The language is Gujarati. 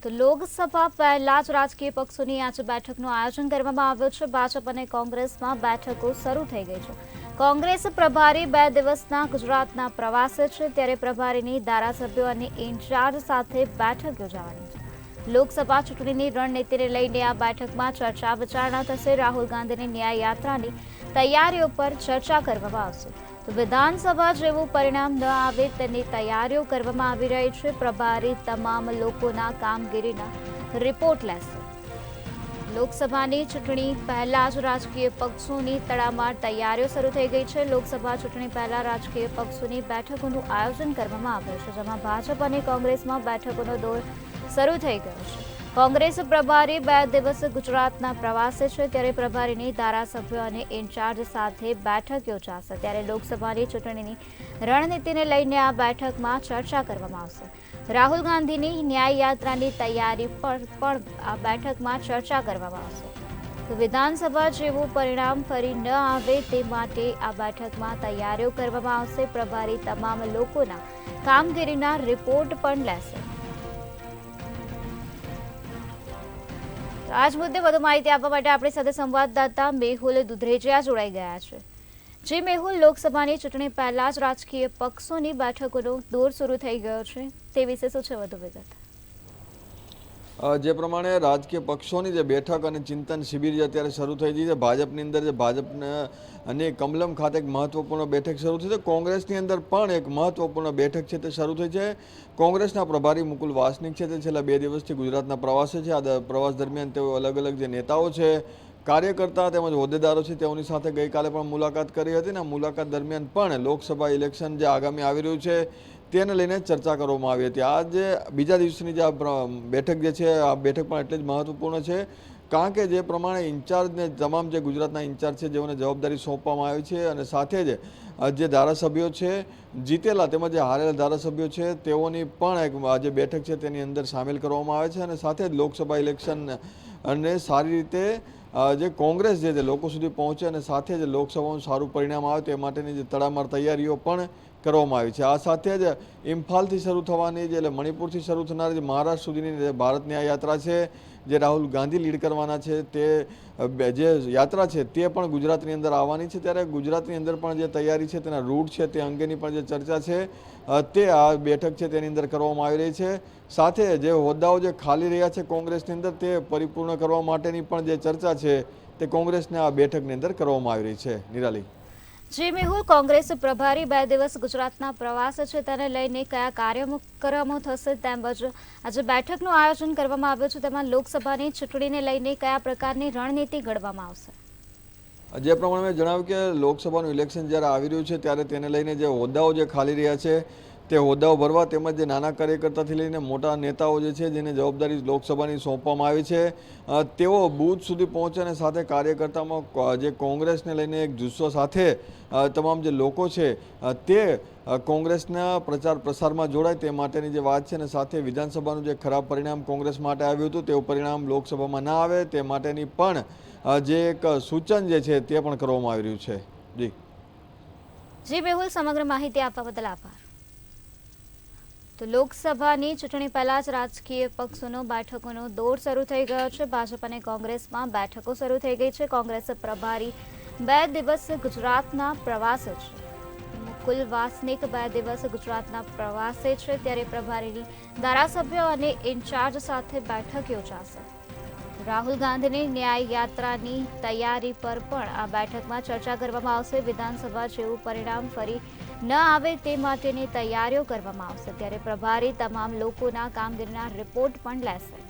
તો લોકસભા પહેલા જ રાજકીય પક્ષોની આજે બેઠકનું આયોજન કરવામાં આવ્યું છે। ભાજપ અને કોંગ્રેસમાં બેઠકો શરૂ થઈ ગઈ છે। કોંગ્રેસ પ્રભારી 2 દિવસના ગુજરાતના પ્રવાસે છે, ત્યારે પ્રભારીની ધારાસભ્યો અને ઇન્ચાર્જ સાથે બેઠક યોજાવાની છે। લોકસભા ચૂંટણીની રણનીતિને લઈને આ બેઠકમાં ચર્ચા વિચારણા થશે। રાહુલ ગાંધીની ન્યાય યાત્રાની તૈયારીઓ પર ચર્ચા કરવામાં આવશે। તો વિધાનસભા જેવું પરિણામ ન આવે તેની તૈયારીઓ કરવામાં આવી રહી છે। પ્રભારી તમામ લોકોના કામગીરીના રિપોર્ટ લેશે। લોકસભાની ચૂંટણી પહેલા જ રાજકીય પક્ષોની તડામાર તૈયારીઓ શરૂ થઈ ગઈ છે। લોકસભા ચૂંટણી પહેલા રાજકીય પક્ષોની બેઠકોનું આયોજન કરવામાં આવ્યું છે, જેમાં ભાજપ અને કોંગ્રેસમાં બેઠકોનો દોર શરૂ થઈ ગયો છે। કોંગ્રેસ પ્રભારી 2 દિવસ ગુજરાતના પ્રવાસે છે, ત્યારે પ્રભારીની ધારાસભ્યો અને ઇન્ચાર્જ સાથે બેઠક યોજાશે। ત્યારે લોકસભાની ચૂંટણીની રણનીતિને લઈને આ બેઠકમાં ચર્ચા કરવામાં આવશે। રાહુલ ગાંધીની ન્યાય યાત્રાની તૈયારી પર પણ આ બેઠકમાં ચર્ચા કરવામાં આવશે। તો વિધાનસભા જેવું પરિણામ ફરી ન આવે તે માટે આ બેઠકમાં તૈયારીઓ કરવામાં આવશે। પ્રભારી તમામ લોકોના કામગીરીના રિપોર્ટ પણ લેશે। આજ મુદ્દે વધુ માહિતી આપવા માટે આપણી સાથે સંવાદદાતા મેહુલ દુધરેજિયા જોડાઈ ગયા છે। જે મેહુલ, લોકસભાની ચૂંટણી પહેલા જ રાજકીય પક્ષોની બેઠકોનો દોર શરૂ થઈ ગયો છે, તે વિશે શું છે વધુ વિગત? જે પ્રમાણે રાજકીય પક્ષોની જે બેઠક અને ચિંતન શિબિર અત્યારે શરૂ થઈ ગઈ છે, ભાજપની અંદર જે ભાજપને અને કમલમ ખાતે એક મહત્વપૂર્ણ બેઠક શરૂ થઈ છે। કોંગ્રેસની અંદર પણ એક મહત્વપૂર્ણ બેઠક છે તે શરૂ થઈ છે। કોંગ્રેસના પ્રભારી મુકુલ વાસનિક છે તે છેલ્લા 2 દિવસથી ગુજરાતના પ્રવાસે છે। આ પ્રવાસ દરમિયાન તેઓ અલગ અલગ જે નેતાઓ છે, કાર્યકર્તા તેમજ હોદ્દેદારો છે તેઓની સાથે ગઈકાલે પણ મુલાકાત કરી હતી। અને મુલાકાત દરમિયાન પણ લોકસભા ઇલેક્શન જે આગામી આવી રહ્યું છે તેને લઈને ચર્ચા કરવામાં આવી હતી। આ જે બીજા દિવસની જે બેઠક જે છે, આ બેઠક પણ એટલી જ મહત્વપૂર્ણ છે, કારણ કે જે પ્રમાણે ઇન્ચાર્જને તમામ જે ગુજરાતના ઇન્ચાર્જ છે જેઓને જવાબદારી સોંપવામાં આવી છે, અને સાથે જ જે ધારાસભ્યો છે જીતેલા તેમજ જે હારેલા ધારાસભ્યો છે તેઓની પણ એક જે બેઠક છે તેની અંદર સામેલ કરવામાં આવે છે। અને સાથે જ લોકસભા ઇલેક્શન અને સારી રીતે જે કોંગ્રેસ જે લોકો સુધી પહોંચે અને સાથે જ લોકસભાનું સારું પરિણામ આવે તે માટેની જે તડામાર તૈયારીઓ પણ કરવામાં આવી છે। આ સાથે જ ઇમ્ફાલથી શરૂ થવાની જે એટલે મણિપુરથી શરૂ થનારી જે મહારાષ્ટ્ર સુધીની જે ભારત ન્યાય યાત્રા છે, જે રાહુલ ગાંધી લીડ કરવાના છે, તે જે યાત્રા છે તે પણ ગુજરાતની અંદર આવવાની છે। ત્યારે ગુજરાતની અંદર પણ જે તૈયારી છે તેના રૂટ છે તે અંગેની પણ જે ચર્ચા છે તે આ બેઠક છે તેની અંદર કરવામાં આવી રહી છે। સાથે જે હોદ્દાઓ જે ખાલી રહ્યા છે કોંગ્રેસની અંદર તે પરિપૂર્ણ કરવા માટેની પણ જે ચર્ચા છે તે કોંગ્રેસને આ બેઠકની અંદર કરવામાં આવી રહી છે। નિરાલી, જી મેહુલ, કોંગ્રેસ પ્રભારી 2 દિવસ ગુજરાતના પ્રવાસે છે, તેને લઈને કયા કાર્યક્રમો થશે, તેમજ આજે બેઠકનું આયોજન કરવામાં આવ્યું છે, તેમાં લોકસભાની ચૂંટણીને લઈને કયા પ્રકારની રણનીતિ ઘડવામાં આવશે? જે પ્રમાણે મેં જણાવ્યું કે લોકસભાનું ઇલેક્શન જ્યારે આવી રહ્યું છે ત્યારે તેને લઈને જે હોદ્દાઓ જે ખાલી રહ્યા છે તે હોદ્દાઓ ભરવા, તેમજ જે નાના કાર્યકર્તાથી લઈને મોટા નેતાઓ જે છે જેને જવાબદારી લોકસભાની સોંપવામાં આવી છે તેઓ બૂથ સુધી પહોંચે અને સાથે કાર્યકર્તામાં જે કોંગ્રેસને લઈને એક જુસ્સો સાથે તમામ જે લોકો છે તે કોંગ્રેસના પ્રચાર પ્રસારમાં જોડાય તે માટેની જે વાત છે, અને સાથે વિધાનસભાનું જે ખરાબ પરિણામ કોંગ્રેસ માટે આવ્યું હતું તેવું પરિણામ લોકસભામાં ના આવે તે માટેની પણ જે એક સૂચન જે છે તે પણ કરવામાં આવી રહ્યું છે। જી મેહુલ, સમગ્ર માહિતી આપવા બદલ આભાર। તો લોકસભાની ચૂંટણી પહેલા જ રાજકીય પક્ષોનો બેઠકોનો દોર શરૂ થઈ ગયો છે। ભાજપ અને કોંગ્રેસમાં બેઠકો શરૂ થઈ ગઈ છે। કોંગ્રેસ પ્રભારી 2 દિવસ ગુજરાતના પ્રવાસે છે। મુકુલ વાસનિક 2 દિવસ ગુજરાતના પ્રવાસે છે, ત્યારે પ્રભારીની ધારાસભ્યો અને ઇન્ચાર્જ સાથે બેઠક યોજાશે। રાહુલ ગાંધીની ન્યાય યાત્રાની તૈયારી પર પણ આ બેઠકમાં ચર્ચા કરવામાં આવશે। વિધાનસભા જેવું પરિણામ ફરી ન આવે તે માટેની તૈયારીઓ કરવામાં આવશે। ત્યારે પ્રભારી તમામ લોકોના કામગીરીના રિપોર્ટ પણ લેશે।